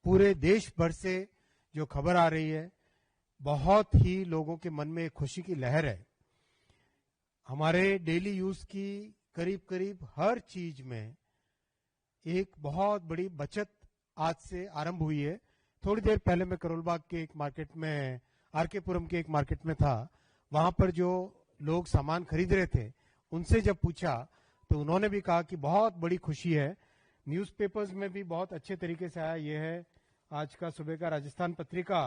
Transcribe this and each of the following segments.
पूरे देश भर से जो खबर आ रही है, बहुत ही लोगों के मन में एक खुशी की लहर है। हमारे डेली यूज की करीब करीब हर चीज में एक बहुत बड़ी बचत आज से आरंभ हुई है। थोड़ी देर पहले मैं करोल बाग के एक मार्केट में, आरकेपुरम के एक मार्केट में था। वहां पर जो लोग सामान खरीद रहे थे, उनसे जब पूछा तो उन्होंने भी कहा कि बहुत बड़ी खुशी है। न्यूज़पेपर्स में भी बहुत अच्छे तरीके से आया। ये है आज का सुबह का राजस्थान पत्रिका।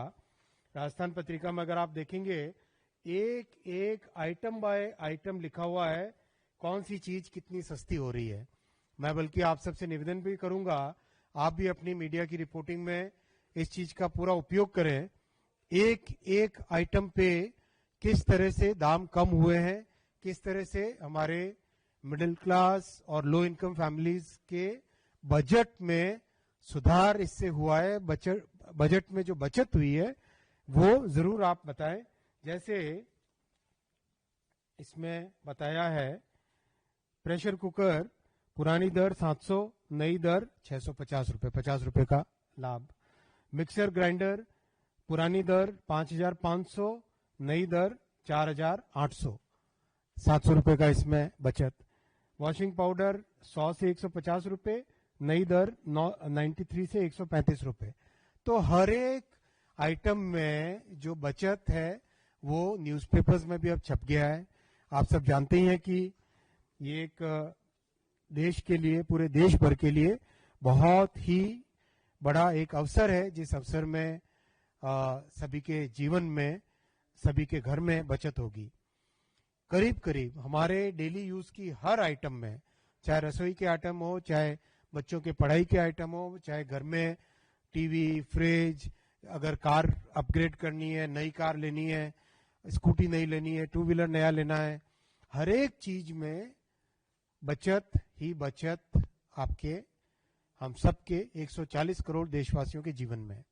राजस्थान पत्रिका में अगर आप देखेंगे, एक एक आइटम बाय आइटम लिखा हुआ है, कौन सी चीज कितनी सस्ती हो रही है। मैं बल्कि आप सबसे निवेदन भी करूंगा, आप भी अपनी मीडिया की रिपोर्टिंग में इस चीज का पूरा उपयोग करें। एक एक आइटम पे किस तरह से दाम कम हुए हैं, किस तरह से हमारे मिडिल क्लास और लो इनकम फैमिलीज के बजट में सुधार इससे हुआ है। बजट में जो बचत हुई है वो जरूर आप बताएं। जैसे इसमें बताया है, प्रेशर कुकर पुरानी दर 700, नई दर 650 रुपए, 50 रुपए का लाभ। मिक्सर ग्राइंडर पुरानी दर 5500, नई दर 4800, 700 रुपए का इसमें बचत। वॉशिंग पाउडर 100 से 150 रुपए, नई दर 93 से 135 रुपए। तो हर एक आइटम में जो बचत है वो न्यूज़पेपर्स में भी अब छप गया है। आप सब जानते ही हैं कि ये एक देश के लिए, पूरे देश भर के लिए बहुत ही बड़ा एक अवसर है, जिस अवसर में सभी के जीवन में, सभी के घर में बचत होगी। करीब करीब हमारे डेली यूज की हर आइटम में, चाहे रसोई के आइटम हो, चाहे बच्चों के पढ़ाई के आइटम हो, चाहे घर में टीवी, फ्रिज, अगर कार अपग्रेड करनी है, नई कार लेनी है, स्कूटी नई लेनी है, टू व्हीलर नया लेना है, हर एक चीज में बचत ही बचत आपके, हम सबके 140 करोड़ देशवासियों के जीवन में।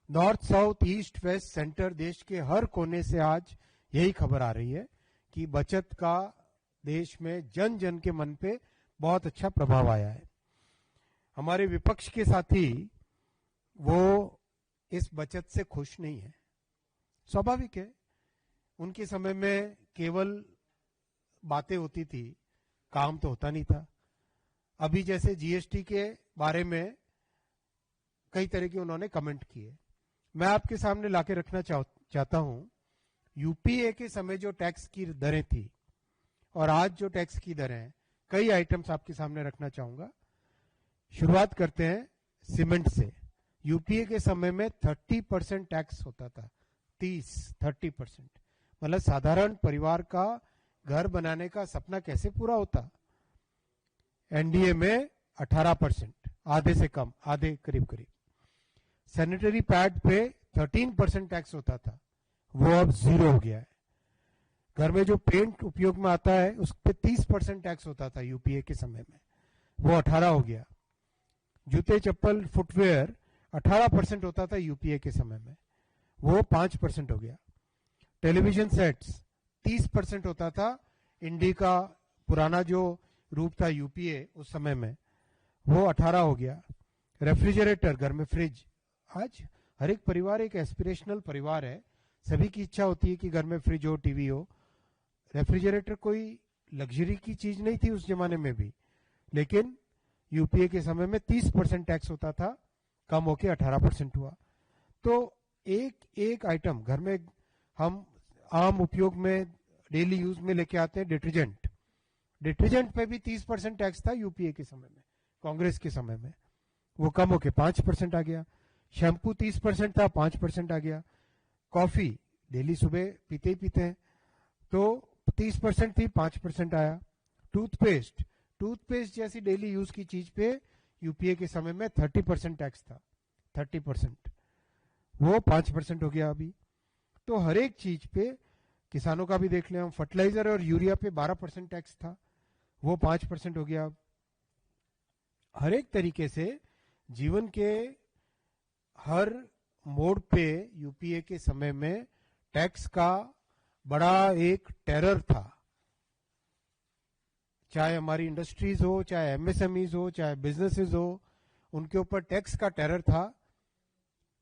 North, south, east, west, centre, देश के हर कोने से आज यही खबर आ रही है कि बचत का देश में जन जन के मन पे बहुत अच्छा प्रभाव आया है। हमारे विपक्ष के साथी वो इस बचत से खुश नहीं है, स्वाभाविक है। उनके समय में केवल बातें होती थी, काम तो होता नहीं था। अभी जैसे जीएसटी के बारे में कई तरह के उन्होंने कमेंट किए, मैं आपके सामने लाके रखना चाहता हूं। यूपीए के समय जो टैक्स की दरें थी और आज जो टैक्स की दरें, कई आइटम्स आपके सामने रखना चाहूंगा। शुरुआत करते हैं सीमेंट से। यूपीए के समय में 30% टैक्स होता था, 30% मतलब साधारण परिवार का घर बनाने का सपना कैसे पूरा होता। एनडीए में 18%, आधे से कम, आधे करीब करीब। सैनिटरी पैड पे 13% टैक्स होता था, वो अब 0 हो गया है। घर में जो पेंट उपयोग में आता है उस पे 30% टैक्स होता था यूपीए के समय में, वो 18 हो गया। जूते, चप्पल, फुटवेयर 18% होता था यूपीए के समय में, वो 5% हो गया। टेलीविजन सेट्स 30% होता था, इंडी का पुराना जो रूप था यूपीए उस समय में, वो 18 हो गया। रेफ्रिजरेटर, घर में फ्रिज, आज हर एक परिवार एक एस्पिरेशनल परिवार है, सभी की इच्छा होती है कि घर में फ्रिज हो, टीवी हो। रेफ्रिजरेटर कोई लग्जरी की चीज नहीं थी उस जमाने में भी, लेकिन यूपीए के समय में 30% टैक्स होता था, कम होके 18% हुआ। तो एक एक आइटम घर में हम आम उपयोग में, डेली यूज में लेके आते हैं, डिटर्जेंट, डिटर्जेंट पे भी 30% टैक्स था यूपीए के समय में, कांग्रेस के समय में, वो कम होके 5% आ गया। शैम्पू 30% था, 5% आ गया। कॉफी डेली सुबह पीते ही पीते हैं, तो 30% थी, 5% आया। टूथपेस्ट, टूथपेस्ट जैसी डेली यूज की चीज पे यूपीए के समय में 30% टैक्स था, 30%, वो 5% हो गया अभी। तो हर एक चीज पे, किसानों का भी देख लें हम, फर्टिलाइजर और यूरिया पे 12% टैक्स था, वो 5% हो गया अब। हर एक तरीके से जीवन के हर मोड़ पे यूपीए के समय में टैक्स का बड़ा एक टेरर था। चाहे हमारी इंडस्ट्रीज हो, चाहे एमएसएमईज हो, चाहे बिजनेसेस हो, उनके ऊपर टैक्स का टेरर था।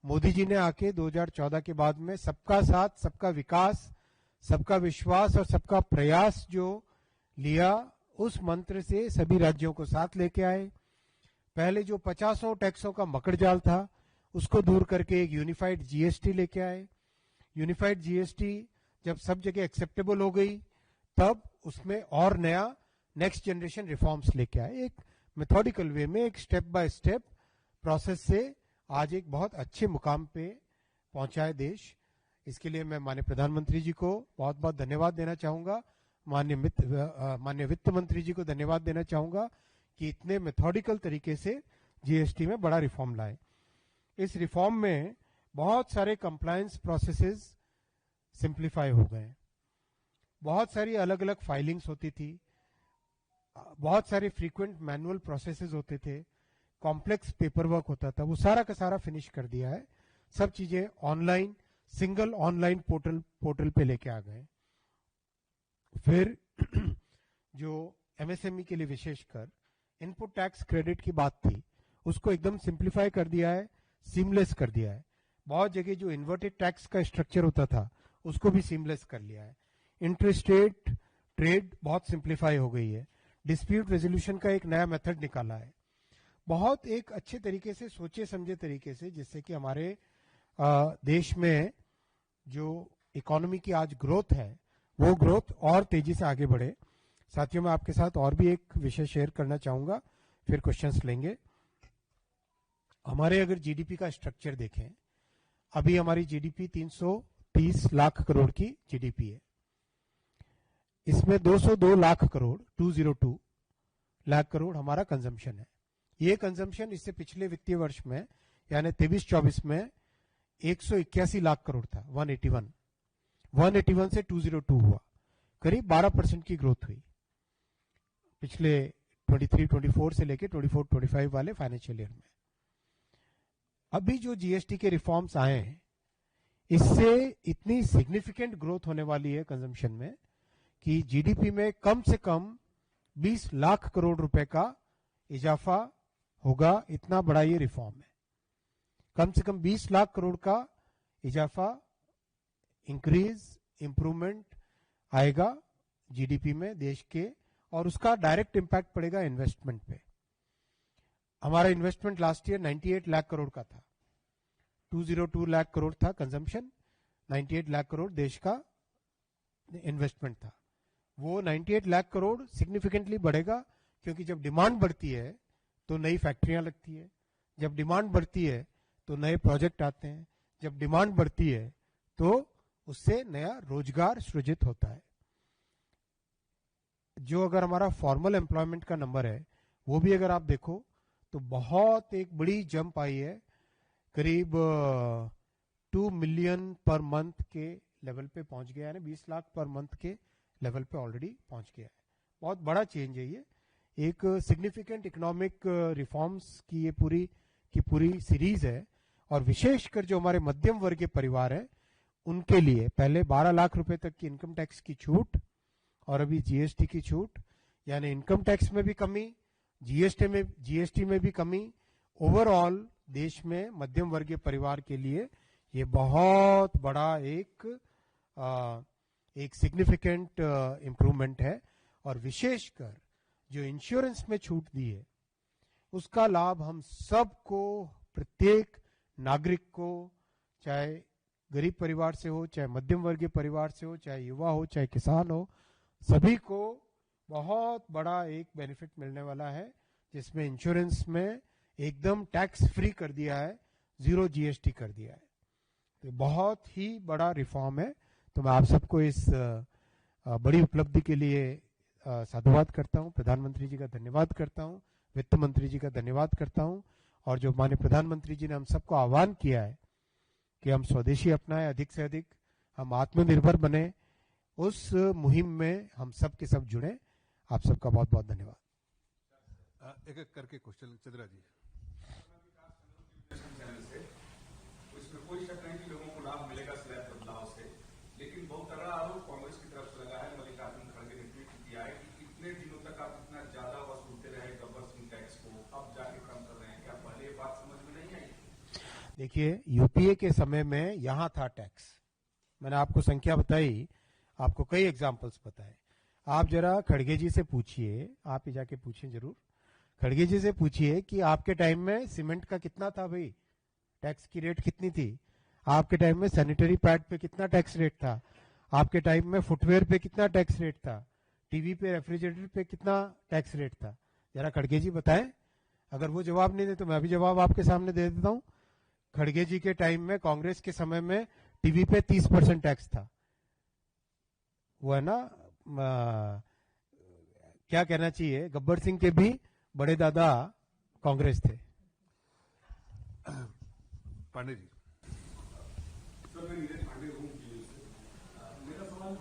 मोदी जी ने आके 2014 के बाद में सबका साथ, सबका विकास, सबका विश्वास और सबका प्रयास जो लिया, उस मंत्र से सभी राज्यों को साथ लेके आए। पहले जो 50 टैक्सों का मकड़जाल था उसको दूर करके एक यूनिफाइड जीएसटी लेके आए। यूनिफाइड जीएसटी जब सब जगह एक्सेप्टेबल हो गई तब उसमें और नया नेक्स्ट जनरेशन रिफॉर्म्स लेके आए। एक मेथोडिकल वे में, एक स्टेप बाय स्टेप प्रोसेस से आज एक बहुत अच्छे मुकाम पे पहुंचा है देश। इसके लिए मैं माननीय प्रधानमंत्री जी को बहुत बहुत धन्यवाद देना चाहूंगा, माननीय वित्त मंत्री जी को धन्यवाद देना चाहूंगा कि इतने मेथोडिकल तरीके से जीएसटी में बड़ा रिफॉर्म लाए। इस रिफॉर्म में बहुत सारे कंप्लायंस प्रोसेसेस सिंप्लीफाई हो गए। बहुत सारी अलग अलग फाइलिंग्स होती थी, बहुत सारे फ्रीक्वेंट मैनुअल प्रोसेसेस होते थे, कॉम्प्लेक्स पेपर वर्क होता था, वो सारा का सारा फिनिश कर दिया है। सब चीजें ऑनलाइन, सिंगल ऑनलाइन पोर्टल पे लेके आ गए। फिर जो एमएसएमई के लिए विशेषकर इनपुट टैक्स क्रेडिट की बात थी उसको एकदम सिंप्लीफाई कर दिया है, सीमलेस कर दिया है। बहुत जगह जो इन्वर्टेड टैक्स का स्ट्रक्चर होता था उसको भी सीमलेस कर लिया है। इंटरस्टेट ट्रेड बहुत सिंप्लीफाई हो गई है। डिस्प्यूट रेजोल्यूशन का एक नया मेथड निकाला है। बहुत एक अच्छे तरीके से, सोचे समझे तरीके से, जिससे कि हमारे देश में जो इकोनॉमी की आज ग्रोथ है वो ग्रोथ और तेजी से आगे बढ़े। साथियों, मैं आपके साथ और भी एक विषय शेयर करना चाहूंगा, फिर क्वेश्चंस लेंगे। हमारे अगर जीडीपी का स्ट्रक्चर देखें, अभी हमारी जीडीपी 330 लाख करोड़ की जीडीपी है। इसमें 202 लाख करोड़, 202 लाख करोड़ हमारा कंजम्पशन है। ये कंजम्पशन इससे पिछले वित्तीय वर्ष में यानी 23-24 में 181 लाख करोड़ था, 181 से 202 हुआ, करीब 12% की ग्रोथ हुई पिछले 23-24 से लेके 24-25 वाले फाइनेंशियल ईयर में। अभी जो जीएसटी के रिफॉर्म्स आए हैं इससे इतनी सिग्निफिकेंट ग्रोथ होने वाली है कंजम्पशन में कि जीडीपी में कम से कम 20 लाख करोड़ रुपए का इजाफा होगा। इतना बड़ा ये रिफॉर्म है। कम से कम 20 लाख करोड़ का इजाफा, इंक्रीज, इंप्रूवमेंट आएगा जीडीपी में देश के, और उसका डायरेक्ट इंपैक्ट पड़ेगा इन्वेस्टमेंट पे। हमारा investment last year 98 lakh crore का था। 202 लाख करोड़ था कंजम्पशन, 98 लाख करोड़ देश का इन्वेस्टमेंट था। वो 98 लाख करोड़ सिग्निफिकेंटली बढ़ेगा, क्योंकि जब डिमांड बढ़ती है तो नई फैक्ट्रियां लगती है, जब डिमांड बढ़ती है तो नए प्रोजेक्ट आते हैं, जब डिमांड बढ़ती है तो उससे नया रोजगार सृजित होता है। जो अगर हमारा फॉर्मल एम्प्लॉयमेंट का नंबर है वो भी अगर आप देखो तो बहुत एक बड़ी जंप आई है, करीब 2 मिलियन पर मंथ के लेवल पे पहुंच गया है, 20 लाख पर मंथ के लेवल पे ऑलरेडी पहुंच गया है। बहुत बड़ा चेंज है ये, एक सिग्निफिकेंट इकोनॉमिक रिफॉर्म्स की ये पूरी सीरीज है। और विशेषकर जो हमारे मध्यम वर्गीय परिवार है उनके लिए पहले 12 लाख रुपए तक की इनकम टैक्स की छूट और अभी जीएसटी की छूट, यानी इनकम टैक्स में भी कमी, जीएसटी में भी कमी। ओवरऑल देश में मध्यम वर्गीय परिवार के लिए ये बहुत बड़ा एक सिग्निफिकेंट इम्प्रूवमेंट है। और विशेषकर जो इंश्योरेंस में छूट दी है उसका लाभ हम सबको, प्रत्येक नागरिक को, चाहे गरीब परिवार से हो, चाहे मध्यम वर्गीय परिवार से हो, चाहे युवा हो, चाहे किसान हो, सभी को बहुत बड़ा एक बेनिफिट मिलने वाला है, जिसमें इंश्योरेंस में एकदम टैक्स फ्री कर दिया है, 0 जीएसटी कर दिया है। तो बहुत ही बड़ा रिफॉर्म है। तो मैं आप सबको इस बड़ी उपलब्धि के लिए साधुवाद करता हूं, प्रधानमंत्री जी का धन्यवाद करता हूं, वित्त मंत्री जी का धन्यवाद करता हूं। और जो माननीय प्रधानमंत्री जी ने हम सबको आह्वान किया है कि हम स्वदेशी अपनाएं, अधिक से अधिक हम आत्मनिर्भर बने, उस मुहिम में हम सब के सब जुड़े। आप सबका बहुत बहुत धन्यवाद। एक एक करके क्वेश्चन चंद्रा जी। इसमें कोई शक नहीं कि लोगों को लाभ मिलेगा स्लैब बदलाव से, लेकिन बहुत तगड़ा आरोप कांग्रेस की तरफ से लगा है। मल्लिकार्जुन खड़गे ने ट्वीट किया है कि इतने दिनों तक आप इतना ज्यादा वसूलते रहे गब्बर सिंह टैक्स को, अब जाके कम कर रहे हैं। क्या पहले ये बात समझ में नहीं आई? देखिए, यूपीए के समय में यहां था टैक्स, मैंने आपको संख्या बताई, आपको कई एग्जाम्पल्स बताए। आप जरा खड़गे जी से पूछिए, आप ही जाके पूछिए जरूर, खड़गे जी से पूछिए कि आपके टाइम में सीमेंट का कितना था भाई, टैक्स की रेट कितनी थी? आपके टाइम में सैनिटरी पैड पे कितना टैक्स रेट था? आपके टाइम में फुटवेयर पे कितना टैक्स रेट था? टीवी पे, रेफ्रिजरेटर पे कितना टैक्स रेट था? जरा खड़गे जी बताएं। अगर वो जवाब नहीं दे तो मैं अभी जवाब आपके सामने दे देता हूं। खड़गे जी के टाइम में, कांग्रेस के समय में टीवी पे 30% टैक्स था। वो है ना, क्या कहना चाहिए, गब्बर सिंह के भी बड़े दादा कांग्रेस थे। पांडे जी। सर, मैं नीरज पांडे हूँ। मेरा सवाल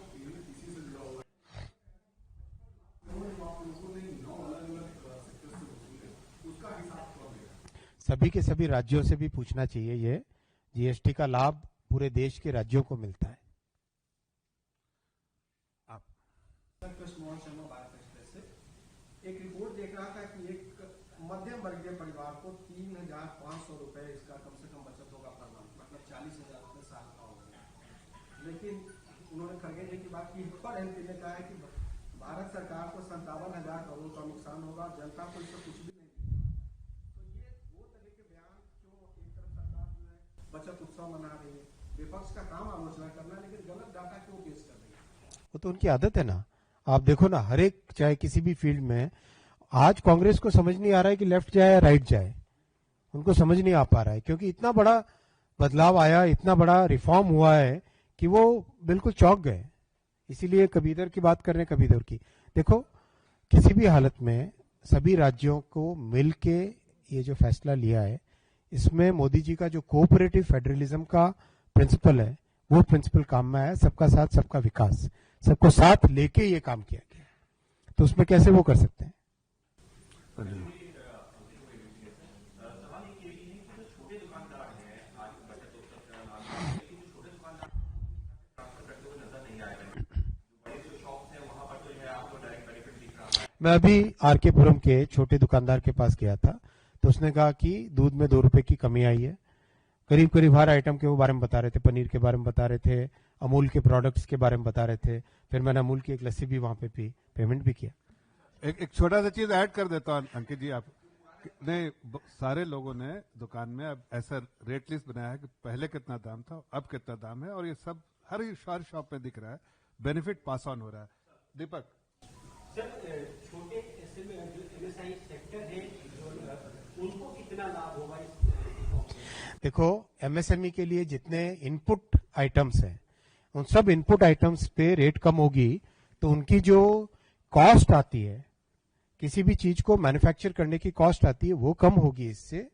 इसी से जुड़ा हुआ है। लोगों ने 9 अलग-अलग सेक्टर से वसूले, उसका हिसाब कौन देगा? सभी के सभी राज्यों से भी पूछना चाहिए। ये जीएसटी का लाभ पूरे देश के राज्यों को मिलता है। एक रिपोर्ट देख रहा था कि एक मध्यम वर्गीय परिवार को 3,500 रुपए इसका कम से कम बचत होगा पर मंथ, मतलब 40,000 रुपए साल का होगा। लेकिन उन्होंने खड़गे जी की बात की, पर एमपी ने कहा है कि भारत सरकार को 57,000 करोड़ का नुकसान होगा, जनता को इससे कुछ भी नहीं मिलेगा। तो ये दो तरह के बयान क्यों? एक तरफ सरकार जो है बचत उत्सव मना रही है, विपक्ष का काम आलोचना करना, लेकिन गलत डाटा क्यों पेश कर रही है? वो तो उनकी आदत है ना। आप देखो ना, हर एक, चाहे किसी भी फील्ड में, आज कांग्रेस को समझ नहीं आ रहा है कि लेफ्ट जाए या राइट जाए। उनको समझ नहीं आ पा रहा है, क्योंकि इतना बड़ा बदलाव आया, इतना बड़ा रिफॉर्म हुआ है कि वो बिल्कुल चौंक गए। इसीलिए कभी इधर की बात कर रहे हैं, कभी इधर की। देखो, किसी भी हालत में सभी राज्यों को मिलके ये जो फैसला लिया है, इसमें मोदी जी का जो कोऑपरेटिव फेडरलिज्म का प्रिंसिपल है, वो प्रिंसिपल काम में आया। सबका साथ, सबका विकास, सबको साथ लेके ये काम किया गया। तो उसमें कैसे वो कर सकते हैं? मैं अभी आरके पुरम के छोटे दुकानदार के पास गया था, तो उसने कहा कि दूध में 2 रुपए की कमी आई है। करीब करीब हर आइटम के वो बारे में बता रहे थे, पनीर के बारे में बता रहे थे, अमूल के प्रोडक्ट्स के बारे में बता रहे थे। फिर मैंने अमूल की एक लस्सी भी वहां पे पी, पेमेंट भी किया। एक छोटा सा चीज ऐड कर देता हूँ अंकित जी। आप ने सारे लोगों ने दुकान में अब ऐसा रेट लिस्ट बनाया है कि पहले कितना दाम था, अब कितना दाम है, और ये सब हर शॉप में दिख रहा है। बेनिफिट पास ऑन हो रहा है। दीपक सर, छोटे एमएसएमई सेक्टर है, उनको कितना लाभ होगा? देखो, एमएसएमई के लिए जितने इनपुट आइटम्स हैं, उन सब इनपुट आइटम्स पे रेट कम होगी, तो उनकी जो कॉस्ट आती है, किसी भी चीज को मैन्युफैक्चर करने की कॉस्ट आती है, वो कम होगी इससे,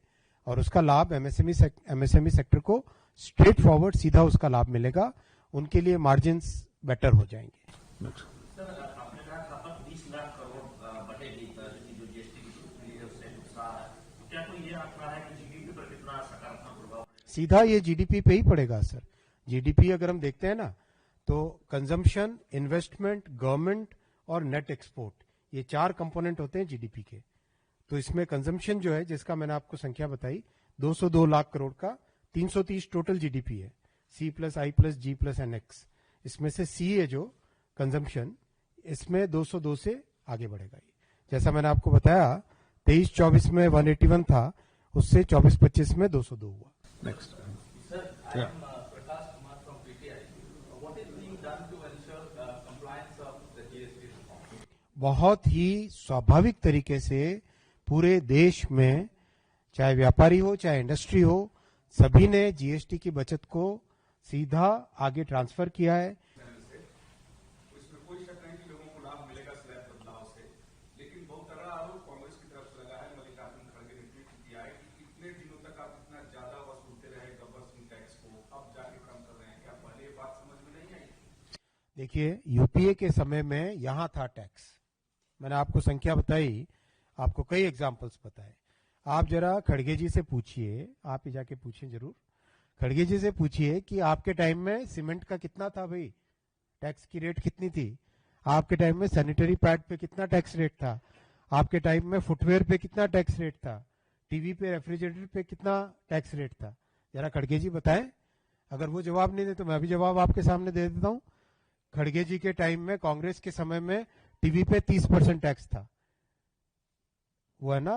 और उसका लाभ एमएसएमई सेक्टर को स्ट्रेट फॉरवर्ड सीधा उसका लाभ मिलेगा। उनके लिए मार्जिन्स बेटर हो जाएंगे। सर, आपने कहा खपत 20 लाख करोड़ बढ़ेगी, जो जीएसटी की उससे नुकसान है, क्या कोई ये आंकड़ा है कि जीडीपी पर कितना सकारात्मक प्रभाव? सीधा ये जीडीपी पे ही पड़ेगा सर। जीडीपी अगर हम देखते हैं ना, तो कंजम्पशन, इन्वेस्टमेंट, गवर्नमेंट और नेट एक्सपोर्ट, ये 4 कंपोनेंट होते हैं जीडीपी के। तो इसमें कंजम्पशन जो है, जिसका मैंने आपको संख्या बताई, 202 लाख करोड़ का 330 टोटल जीडीपी है, सी प्लस आई प्लस जी प्लस एन एक्स। इसमें से सी है जो कंजम्पशन, इसमें 202 से आगे बढ़ेगा। जैसा मैंने आपको बताया, 23-24 में 181 था, उससे 24-25 में 202 हुआ। नेक्स्ट बहुत ही स्वाभाविक तरीके से पूरे देश में, चाहे व्यापारी हो चाहे इंडस्ट्री हो, सभी ने जीएसटी की बचत को सीधा आगे ट्रांसफर किया है। इसमें कोई शक नहीं कि लोगों को लाभ मिलेगा स्लैब बदलाव से, लेकिन बहुत तगड़ा आरोप कांग्रेस की तरफ से लगा है। मल्लिकार्जुन खड़गे ने ट्वीट किया है कि इतने दिनों तक आप इतना ज्यादा वसूलते रहे गब्बर सिंह टैक्स को, अब जाके कम कर रहे हैं। क्या पहले ये बात समझ में नहीं आई? देखिए, यूपीए के समय में यहां था टैक्स, मैंने आपको संख्या बताई, आपको कई एग्जाम्पल्स बताए। आप जरा खड़गे जी से पूछिए, आप ही जाके पूछिए जरूर, खड़गे जी से पूछिए कि आपके टाइम में सीमेंट का कितना था भाई, टैक्स की रेट कितनी थी? आपके टाइम में सैनिटरी पैड पे कितना टैक्स रेट था? आपके टाइम में फुटवेयर पे कितना टैक्स रेट था? टीवी पे, रेफ्रिजरेटर पे कितना टैक्स रेट था? जरा खड़गे जी बताएं। अगर वो जवाब नहीं दे तो मैं भी जवाब आपके सामने दे देता हूं। खड़गे जी के टाइम में, कांग्रेस के समय में टीवी पे 30% टैक्स था। वो है ना,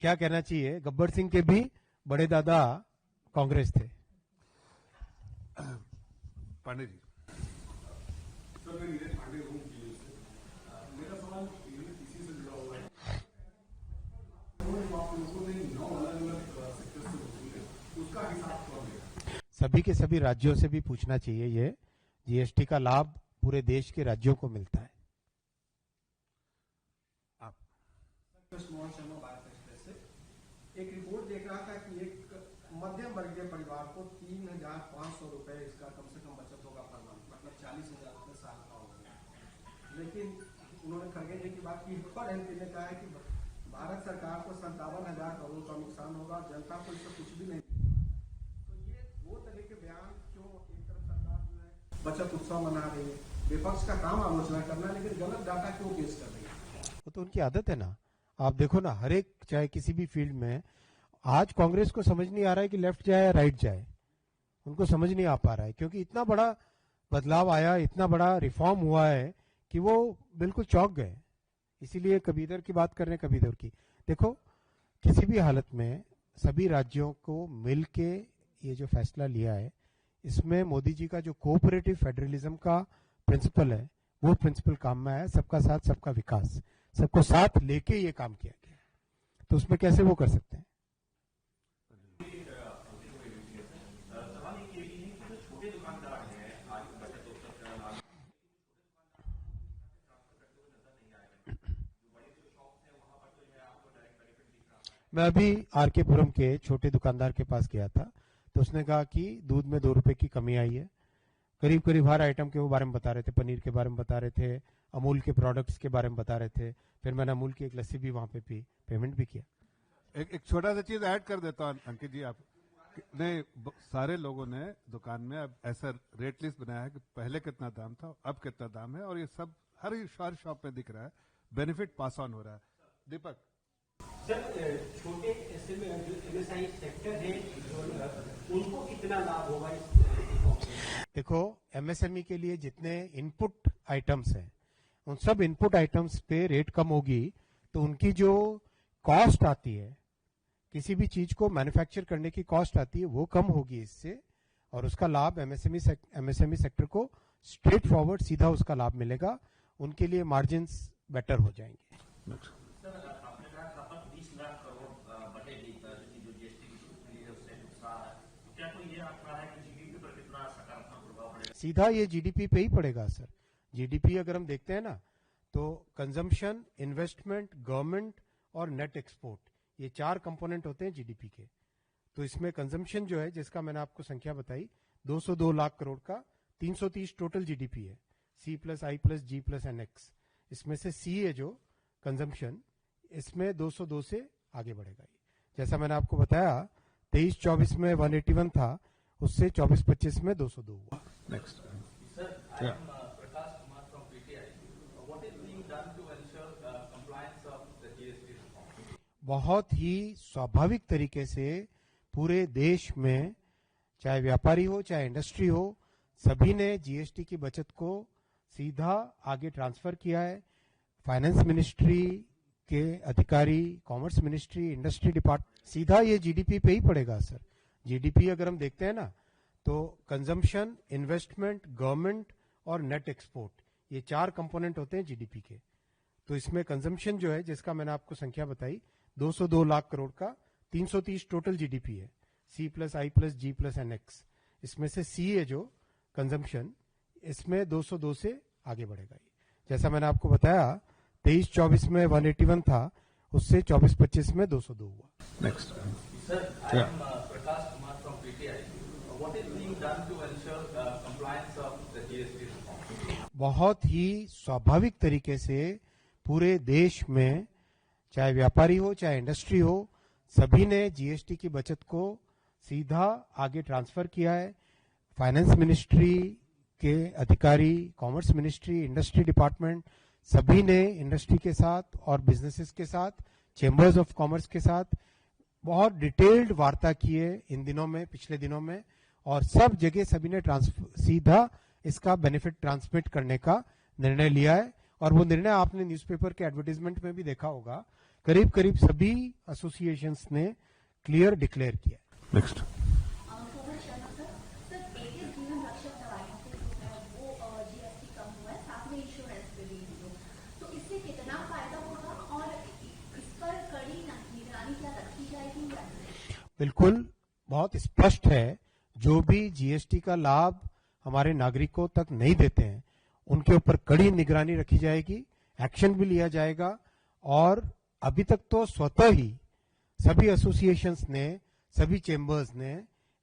क्या कहना चाहिए, गब्बर सिंह के भी बड़े दादा कांग्रेस थे। पांडे जी। सर मैं नीरज पांडे हूँ मेरा सवाल इसी से जुड़ा हुआ है। आप लोगों ने 9 अलग अलग सेक्टर से वसूले, उसका हिसाब कौन देगा? सभी के सभी राज्यों से भी पूछना चाहिए। ये जीएसटी का लाभ पूरे देश के राज्यों को मिलता है। स्मॉल शर्मा भारत एक्सप्रेस से एक रिपोर्ट देख रहा था कि एक मध्यम वर्गीय परिवार को 3,500 रुपए इसका कम से कम बचत होगा पर मंथ, मतलब 40,000 रुपए साल का होगा। लेकिन उन्होंने खड़गे जी की बात की और एमपी ने कहा है कि भारत सरकार को 57,000 करोड़ का नुकसान होगा, जनता को इससे कुछ भी नहीं। तो ये वो तरह के बयान क्यों? एक तरफ सरकार जो है बचत उत्सव मना रही है, विपक्ष का काम आलोचना करना, लेकिन गलत डाटा क्यों पेश कर रही है? वो तो उनकी आदत है ना। आप देखो ना, हर एक, चाहे किसी भी फील्ड में, आज कांग्रेस को समझ नहीं आ रहा है कि लेफ्ट जाए या राइट जाए। उनको समझ नहीं आ पा रहा है, क्योंकि इतना बड़ा बदलाव आया, इतना बड़ा रिफॉर्म हुआ है कि वो बिल्कुल चौंक गए। इसीलिए कभी इधर की बात कर रहे हैं, कभी इधर की। देखो, किसी भी हालत में सभी राज्यों को मिलके ये जो फैसला लिया है, इसमें मोदी जी का जो कोऑपरेटिव फेडरलिज्म का प्रिंसिपल है, वो प्रिंसिपल काम में आया। सबका साथ सबका विकास, सबको साथ लेके ये काम किया गया। तो उसमें कैसे वो कर सकते हैं? सवाल ये है कि जो छोटे दुकानदार हैं आज बचत उत्सव का लाभ मैं अभी आर के पुरम के छोटे दुकानदार के पास गया था, तो उसने कहा कि दूध में 2 रुपए की कमी आई है। करीब करीब हर आइटम के वो बारे में बता रहे थे। पनीर के बारे में बता रहे थे, अमूल के प्रोडक्ट्स के बारे में बता रहे थे। फिर मैंने अमूल की एक लस्सी भी वहां पे पी, पेमेंट भी किया। एक छोटा सा चीज ऐड कर देता हूं अंकित जी। आप नहीं, सारे लोगों ने दुकान में अब ऐसा रेट लिस्ट बनाया है कि पहले कितना दाम था, अब कितना दाम है, और ये सब हर शॉप में दिख रहा है। बेनिफिट पास ऑन हो रहा है। दीपक सर, छोटे ऐसे में जो एमएसआई सेक्टर है उनको कितना लाभ होगा इस? देखो, एमएसएमई के लिए जितने इनपुट आइटम्स हैं, उन सब इनपुट आइटम्स पे रेट कम होगी, तो उनकी जो कॉस्ट आती है, किसी भी चीज को मैन्युफैक्चर करने की कॉस्ट आती है, वो कम होगी इससे। और उसका लाभ एमएसएमई सेक्टर को स्ट्रेट फॉरवर्ड सीधा उसका लाभ मिलेगा। उनके लिए मार्जिन्स बेटर हो जाएंगे। सर, आपने कहा खपत 20 लाख करोड़ बढ़ेगी, जो जीएसटी की छूट मिली है उससे नुकसान है। तो क्या कोई ये आंकड़ा है कि जीडीपी पर कितना सकारात्मक प्रभाव पड़ेगा? सीधा ये जीडीपी पे ही पड़ेगा सर। जीडीपी अगर हम देखते हैं ना, तो कंजम्पशन, इन्वेस्टमेंट, गवर्नमेंट और नेट एक्सपोर्ट, ये 4 कंपोनेंट होते हैं जीडीपी के। तो इसमें कंजम्पशन जो है, जिसका मैंने आपको संख्या बताई, 202 लाख करोड़ का 330 टोटल जीडीपी है। सी प्लस आई प्लस जी प्लस एन एक्स, इसमें से सी है जो कंजम्पशन, इसमें 202 से आगे बढ़ेगा। ये जैसा मैंने आपको बताया, 23-24 में 181 था, उससे 24-25 में 202 हुआ। Next Sir, I am Prakash Kumar from PTI. What is being done to ensure compliance of the GST reform? बहुत ही स्वाभाविक तरीके से पूरे देश में, चाहे व्यापारी हो चाहे इंडस्ट्री हो, सभी ने जीएसटी की बचत को सीधा आगे ट्रांसफर किया है। फाइनेंस मिनिस्ट्री के अधिकारी, कॉमर्स मिनिस्ट्री, इंडस्ट्री डिपार्टमेंट, सीधा ये जीडीपी पे ही पड़ेगा सर। जीडीपी अगर हम देखते हैं ना, तो कंजम्पशन, इन्वेस्टमेंट, गवर्नमेंट और नेट एक्सपोर्ट, ये 4 कंपोनेंट होते हैं जीडीपी के। तो इसमें कंजम्पशन जो है, जिसका मैंने आपको संख्या बताई, 202 लाख करोड़ का 330 टोटल जीडीपी है। सी प्लस आई प्लस जी प्लस एन एक्स, इसमें से सी है जो कंजम्पशन, इसमें 202 से आगे बढ़ेगा। ये जैसा मैंने आपको बताया, 23-24 में 181 था, उससे 24-25 में 202 हुआ। Next Sir, I am Prakash Kumar from PTI. What is being done to ensure compliance of the GST reform? बहुत ही स्वाभाविक तरीके से पूरे देश में, चाहे व्यापारी हो चाहे इंडस्ट्री हो, सभी ने जीएसटी की बचत को सीधा आगे ट्रांसफर किया है। फाइनेंस मिनिस्ट्री के अधिकारी, कॉमर्स मिनिस्ट्री, इंडस्ट्री डिपार्टमेंट, सभी ने इंडस्ट्री के साथ और बिजनेसेस के साथ, चेंबर्स ऑफ कॉमर्स के साथ बहुत डिटेल्ड वार्ता की है इन दिनों में, पिछले दिनों में, और सब जगह सभी ने सीधा इसका बेनिफिट ट्रांसमिट करने का निर्णय लिया है। और वो निर्णय आपने न्यूज़पेपर के एडवर्टाइजमेंट में भी देखा होगा, करीब करीब सभी एसोसिएशंस ने क्लियर डिक्लेयर किया। नेक्स्ट। बिल्कुल बहुत स्पष्ट है, जो भी जीएसटी का लाभ हमारे नागरिकों तक नहीं देते हैं उनके ऊपर कड़ी निगरानी रखी जाएगी, एक्शन भी लिया जाएगा। और अभी तक तो स्वतः ही सभी एसोसिएशंस ने, सभी चेंबर्स ने,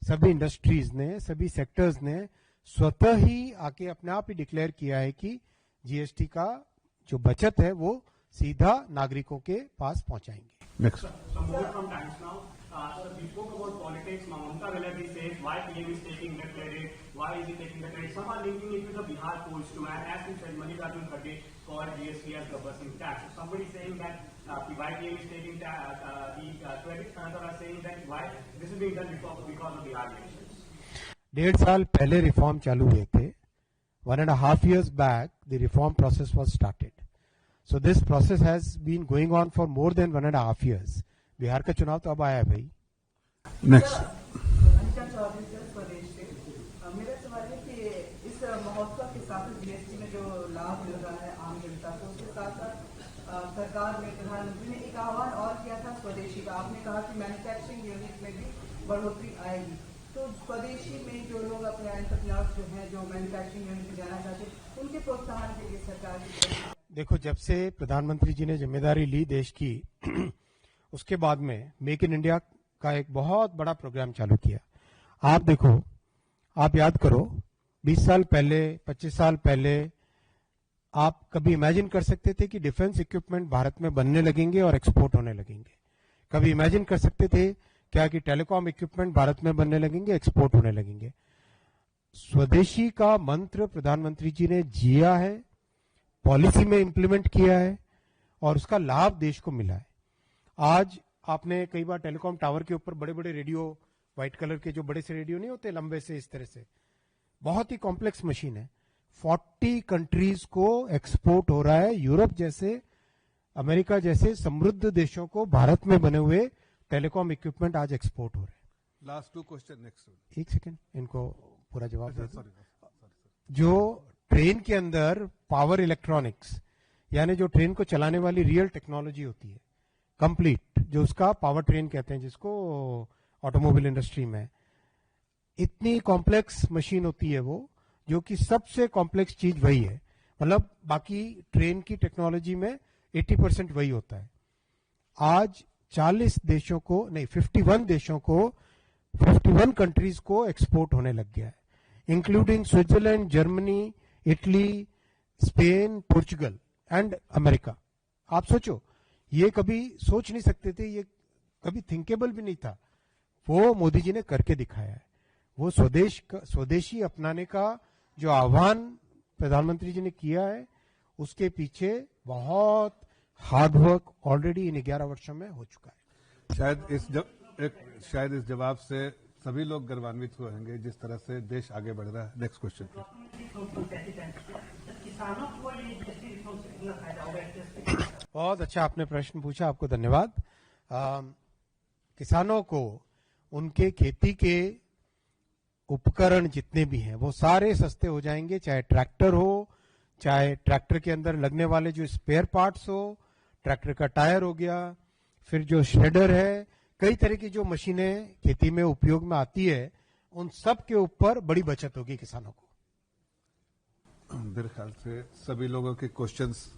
सभी इंडस्ट्रीज ने, सभी सेक्टर्स ने स्वतः ही आके अपने आप ही डिक्लेयर किया है कि जीएसटी का जो बचत है वो सीधा नागरिकों के पास पहुंचाएंगे। Next. We spoke about politics. Mamata Banerjee says why PM is taking the credit, why is he taking the credit? Some are linking it with the Bihar polls too. And as you said, Mallikarjun Kharge called GST as the bursting tax. So somebody saying that why PM is taking the credit, another are saying that why this is being done because of Bihar elections. 1.5 साल पहले reform चालू हुए थे। 1.5 years back the reform process was started. So this process has been going on for more than 1.5 years. Bihar का चुनाव तो अब आया है भाई। नेक्स्ट। मेरा सवाल है कि इस महोत्सव के साथ जीएसटी में जो लाभ मिल रहा है आम जनता को, उसके साथ साथ सरकार में प्रधानमंत्री ने एक आह्वान और किया था स्वदेशी का। आपने कहा कि मैन्युफैक्चरिंग यूनिट में भी बढ़ोतरी आएगी, तो स्वदेशी में जो लोग अपने एंटरप्रेन्योर्स जो हैं, जो मैन्युफैक्चरिंग यूनिट में जाना चाहते हैं, उनके प्रोत्साहन के लिए सरकार की। देखो, जब से प्रधानमंत्री जी ने जिम्मेदारी ली देश की, उसके बाद में मेक इन इंडिया का एक बहुत बड़ा प्रोग्राम चालू किया। आप देखो, आप याद करो, 20 साल पहले, 25 साल पहले आप कभी इमेजिन कर सकते थे कि डिफेंस इक्विपमेंट भारत में बनने लगेंगे और एक्सपोर्ट होने लगेंगे? कभी इमेजिन कर सकते थे क्या कि टेलीकॉम इक्विपमेंट भारत में बनने लगेंगे, एक्सपोर्ट होने लगेंगे? स्वदेशी का मंत्र प्रधानमंत्री जी ने जिया है, पॉलिसी में इंप्लीमेंट किया है और उसका लाभ देश को मिला है। आज आपने कई बार टेलीकॉम टावर के ऊपर बड़े बड़े रेडियो, व्हाइट कलर के जो बड़े से रेडियो नहीं होते लंबे से, इस तरह से, बहुत ही कॉम्प्लेक्स मशीन है, 40 कंट्रीज को एक्सपोर्ट हो रहा है। यूरोप जैसे, अमेरिका जैसे समृद्ध देशों को भारत में बने हुए टेलीकॉम इक्विपमेंट आज एक्सपोर्ट हो रहे हैं। Last 2 question next. एक सेकेंड, इनको पूरा जवाब दे दो। जो ट्रेन के अंदर पावर इलेक्ट्रॉनिक्स, यानी जो ट्रेन को चलाने वाली रियल टेक्नोलॉजी होती है, कंप्लीट, जो उसका पावर ट्रेन कहते हैं, जिसको ऑटोमोबाइल इंडस्ट्री में इतनी कॉम्प्लेक्स मशीन होती है वो, जो कि सबसे कॉम्प्लेक्स चीज वही है। मतलब बाकी ट्रेन की टेक्नोलॉजी में 80% वही होता है। आज 40 देशों को नहीं, 51 देशों को, 51 कंट्रीज को एक्सपोर्ट होने लग गया है, including Switzerland, Germany, Italy, Spain, Portugal and America. आप सोचो, ये कभी सोच नहीं सकते थे, ये कभी थिंकेबल भी नहीं था, वो मोदी जी ने करके दिखाया है। वो स्वदेशी अपनाने का जो आह्वान प्रधानमंत्री जी ने किया है, उसके पीछे बहुत हार्ड वर्क ऑलरेडी इन 11 वर्षों में हो चुका है। शायद इस जवाब से सभी लोग गर्वान्वित होंगे जिस तरह से देश आगे बढ़ रहा है। नेक्स्ट क्वेश्चन बहुत अच्छा आपने प्रश्न पूछा, आपको धन्यवाद। किसानों को उनके खेती के उपकरण जितने भी हैं वो सारे सस्ते हो जाएंगे, चाहे ट्रैक्टर हो, चाहे ट्रैक्टर के अंदर लगने वाले जो स्पेयर पार्ट्स हो, ट्रैक्टर का टायर हो गया, फिर जो श्रेडर है, कई तरह की जो मशीनें खेती में उपयोग में आती है, उन सब के ऊपर बड़ी बचत होगी किसानों को। मेरे ख्याल से सभी लोगों के क्वेश्चंस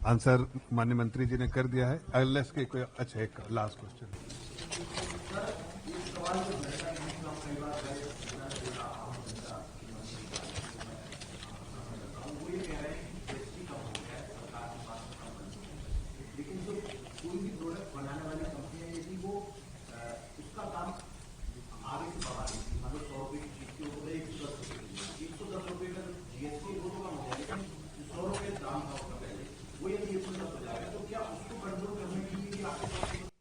आंसर माननीय मंत्री जी ने कर दिया है। अनलेस के कोई अच्छा एक लास्ट क्वेश्चन।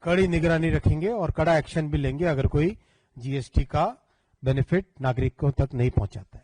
कड़ी निगरानी रखेंगे और कड़ा एक्शन भी लेंगे अगर कोई जीएसटी का बेनिफिट नागरिकों तक नहीं पहुंचाता है।